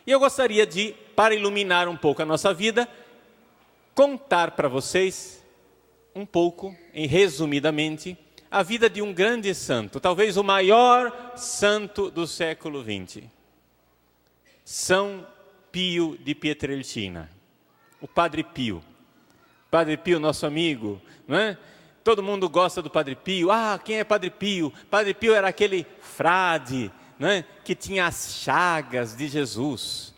E eu gostaria de, para iluminar um pouco a nossa vida, contar para vocês um pouco, resumidamente, a vida de um grande santo, talvez o maior santo do século XX. São Pio de Pietrelcina, o Padre Pio. Padre Pio, nosso amigo, não é? Todo mundo gosta do Padre Pio. Ah, quem é Padre Pio? Padre Pio era aquele frade, não é? Que tinha as chagas de Jesus.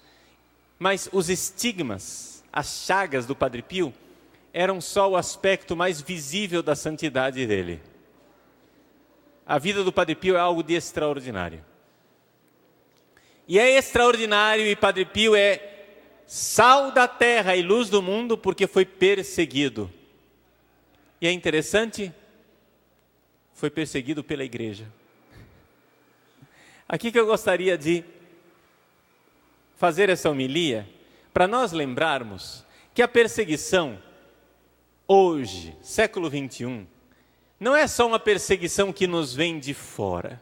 Mas os estigmas, as chagas do Padre Pio, eram só o aspecto mais visível da santidade dele. A vida do Padre Pio é algo de extraordinário. E é extraordinário, e Padre Pio é sal da terra e luz do mundo, porque foi perseguido. E é interessante, foi perseguido pela igreja. Aqui que eu gostaria de fazer essa homilia, para nós lembrarmos que a perseguição, hoje, século 21, não é só uma perseguição que nos vem de fora.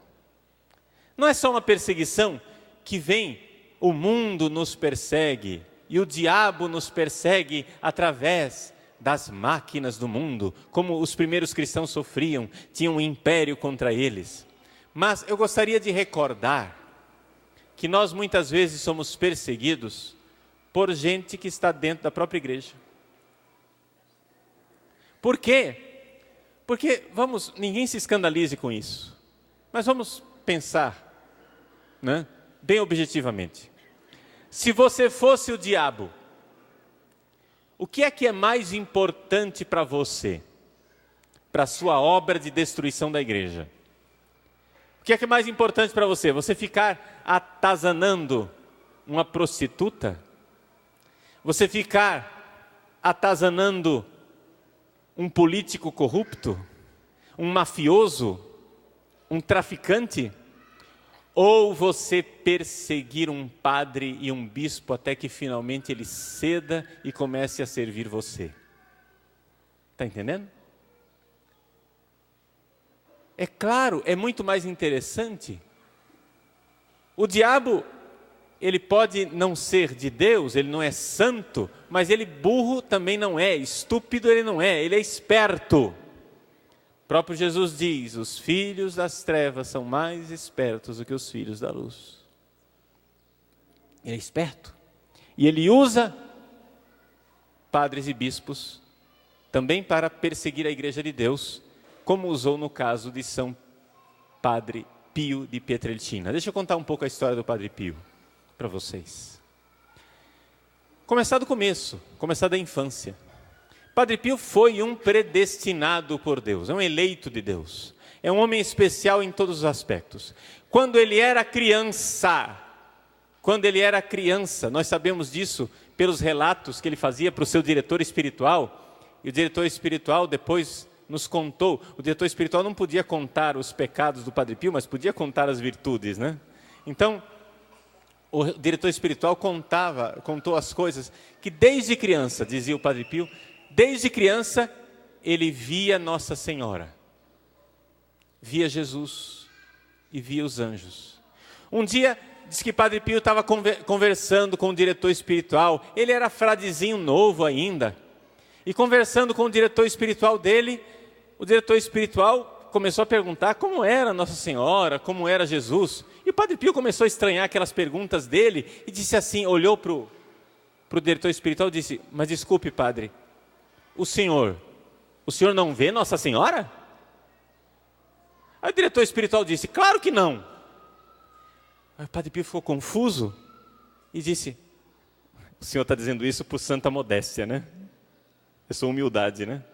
Não é só uma perseguição que vem, o mundo nos persegue, e o diabo nos persegue através das máquinas do mundo, como os primeiros cristãos sofriam, tinham um império contra eles. Mas eu gostaria de recordar que nós muitas vezes somos perseguidos por gente que está dentro da própria igreja. Por quê? Porque, ninguém se escandalize com isso, mas vamos pensar, né, bem objetivamente. Se você fosse o diabo, o que é mais importante para você? Para a sua obra de destruição da igreja? O que é mais importante para você? Você ficar atazanando uma prostituta? Você ficar atazanando um político corrupto? Um mafioso? Um traficante? Ou você perseguir um padre e um bispo até que finalmente ele ceda e comece a servir você? Está entendendo? É claro, é muito mais interessante. O diabo, ele pode não ser de Deus, ele não é santo, mas ele burro também não é, estúpido ele não é, ele é esperto. O próprio Jesus diz, os filhos das trevas são mais espertos do que os filhos da luz. Ele é esperto. E ele usa padres e bispos também para perseguir a igreja de Deus, como usou no caso de São Padre Pio de Pietrelcina. Deixa eu contar um pouco a história do Padre Pio para vocês. Começar do começo, começar da infância. Padre Pio foi um predestinado por Deus, é um eleito de Deus. É um homem especial em todos os aspectos. Quando ele era criança, nós sabemos disso pelos relatos que ele fazia para o seu diretor espiritual, e o diretor espiritual depois nos contou, o diretor espiritual não podia contar os pecados do Padre Pio, mas podia contar as virtudes, né? Então, o diretor espiritual contou as coisas que desde criança, dizia o Padre Pio, desde criança, ele via Nossa Senhora, via Jesus e via os anjos. Um dia, diz que Padre Pio estava conversando com o diretor espiritual, ele era fradezinho novo ainda, e conversando com o diretor espiritual dele, o diretor espiritual começou a perguntar como era Nossa Senhora, como era Jesus, e o Padre Pio começou a estranhar aquelas perguntas dele, e disse assim, olhou para o diretor espiritual e disse, mas desculpe padre, o senhor não vê Nossa Senhora? Aí o diretor espiritual disse, claro que não. Aí o Padre Pio ficou confuso e disse, o senhor está dizendo isso por santa modéstia, né? É sua humildade, né?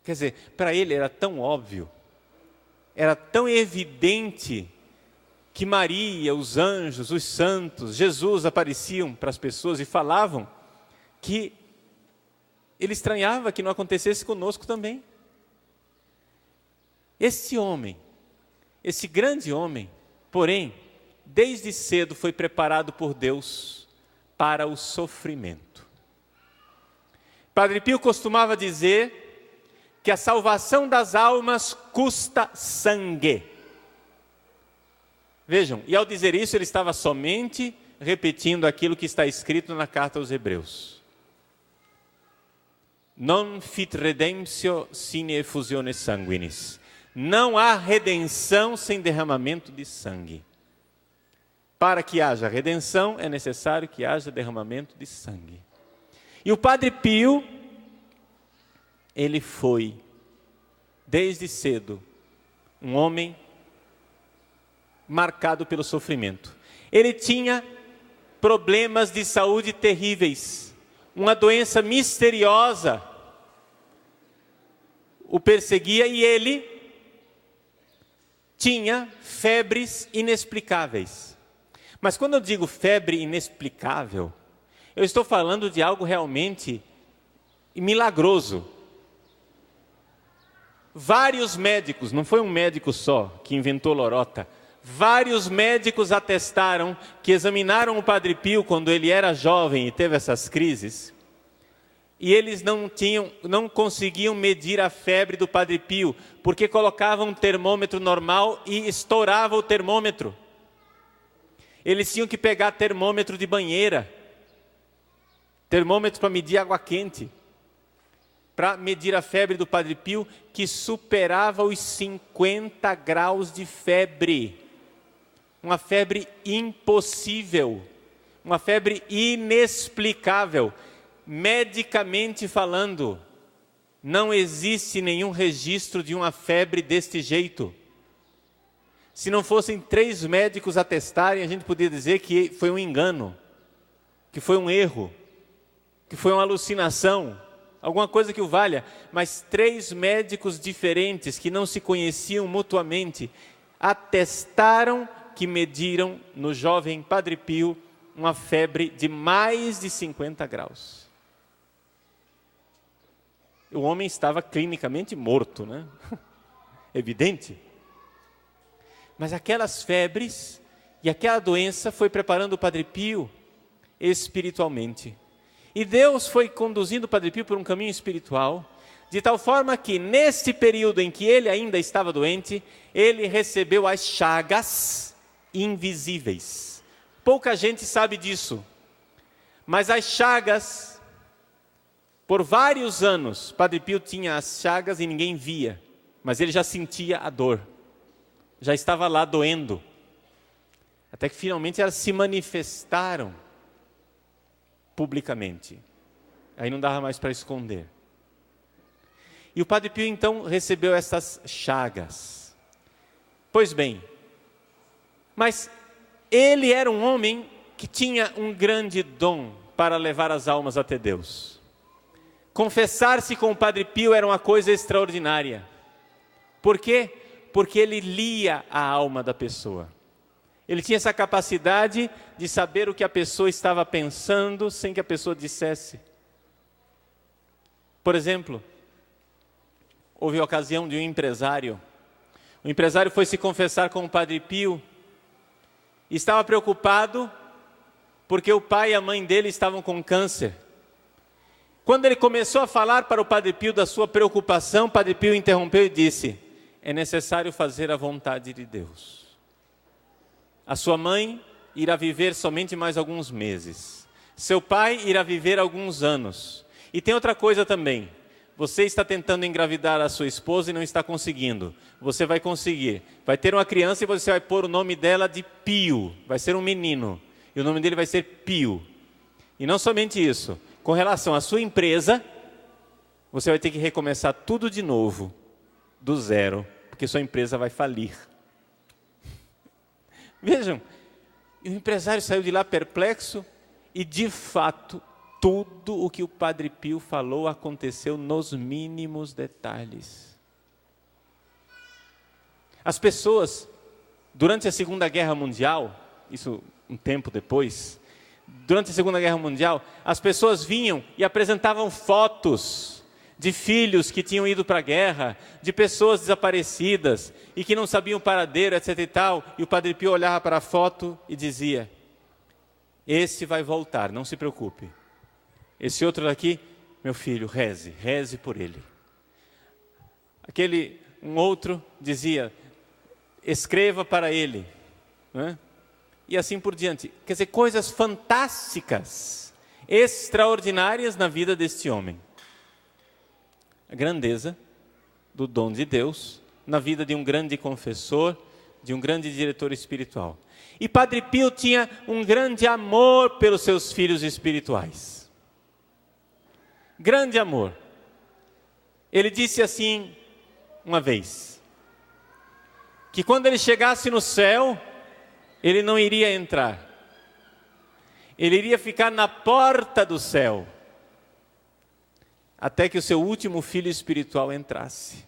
Quer dizer, para ele era tão óbvio, era tão evidente que Maria, os anjos, os santos, Jesus apareciam para as pessoas e falavam, que ele estranhava que não acontecesse conosco também. Esse homem, esse grande homem, porém, desde cedo foi preparado por Deus para o sofrimento. Padre Pio costumava dizer que a salvação das almas custa sangue. Vejam, e ao dizer isso, ele estava somente repetindo aquilo que está escrito na carta aos Hebreus. Non fit redemptio sine effusione sanguinis. Não há redenção sem derramamento de sangue. Para que haja redenção, é necessário que haja derramamento de sangue. E o Padre Pio, ele foi, desde cedo, um homem marcado pelo sofrimento. Ele tinha problemas de saúde terríveis. Uma doença misteriosa o perseguia e ele tinha febres inexplicáveis. Mas quando eu digo febre inexplicável, eu estou falando de algo realmente milagroso. Vários médicos, não foi um médico só que inventou lorota, vários médicos atestaram que examinaram o Padre Pio quando ele era jovem e teve essas crises, e eles não conseguiam medir a febre do Padre Pio, porque colocavam um termômetro normal e estourava o termômetro. Eles tinham que pegar termômetro de banheira, termômetro para medir água quente, para medir a febre do Padre Pio, que superava os 50 graus de febre. Uma febre impossível, uma febre inexplicável. Medicamente falando, não existe nenhum registro de uma febre deste jeito. Se não fossem 3 médicos atestarem, a gente poderia dizer que foi um engano, que foi um erro, que foi uma alucinação, alguma coisa que o valha. Mas 3 médicos diferentes, que não se conheciam mutuamente, atestaram que mediram no jovem Padre Pio uma febre de mais de 50 graus. O homem estava clinicamente morto, né? Evidente. Mas aquelas febres e aquela doença foi preparando o Padre Pio espiritualmente. E Deus foi conduzindo o Padre Pio por um caminho espiritual, de tal forma que nesse período em que ele ainda estava doente, ele recebeu as chagas invisíveis. Pouca gente sabe disso, mas as chagas, por vários anos, Padre Pio tinha as chagas e ninguém via, mas ele já sentia a dor, já estava lá doendo, até que finalmente elas se manifestaram publicamente, aí não dava mais para esconder. E o Padre Pio então recebeu essas chagas. Pois bem, mas ele era um homem que tinha um grande dom para levar as almas até Deus. Confessar-se com o Padre Pio era uma coisa extraordinária. Por quê? Porque ele lia a alma da pessoa. Ele tinha essa capacidade de saber o que a pessoa estava pensando sem que a pessoa dissesse. Por exemplo, houve a ocasião de um empresário. O empresário foi se confessar com o Padre Pio e estava preocupado porque o pai e a mãe dele estavam com câncer. Quando ele começou a falar para o Padre Pio da sua preocupação, o Padre Pio interrompeu e disse: é necessário fazer a vontade de Deus. A sua mãe irá viver somente mais alguns meses. Seu pai irá viver alguns anos. E tem outra coisa também. Você está tentando engravidar a sua esposa e não está conseguindo. Você vai conseguir. Vai ter uma criança e você vai pôr o nome dela de Pio. Vai ser um menino. E o nome dele vai ser Pio. E não somente isso. Com relação à sua empresa, você vai ter que recomeçar tudo de novo, do zero, porque sua empresa vai falir. Vejam, o empresário saiu de lá perplexo e, de fato, tudo o que o Padre Pio falou aconteceu nos mínimos detalhes. As pessoas, durante a Segunda Guerra Mundial, isso um tempo depois, durante a Segunda Guerra Mundial, as pessoas vinham e apresentavam fotos de filhos que tinham ido para a guerra, de pessoas desaparecidas e que não sabiam o paradeiro, etc. e tal. E o Padre Pio olhava para a foto e dizia: esse vai voltar, não se preocupe. Esse outro daqui, meu filho, reze por ele. Um outro dizia: escreva para ele, né? E assim por diante. Quer dizer, coisas fantásticas, extraordinárias na vida deste homem. A grandeza do dom de Deus na vida de um grande confessor, de um grande diretor espiritual. E Padre Pio tinha um grande amor pelos seus filhos espirituais. Grande amor. Ele disse assim uma vez, que quando ele chegasse no céu, ele não iria entrar. Ele iria ficar na porta do céu, até que o seu último filho espiritual entrasse.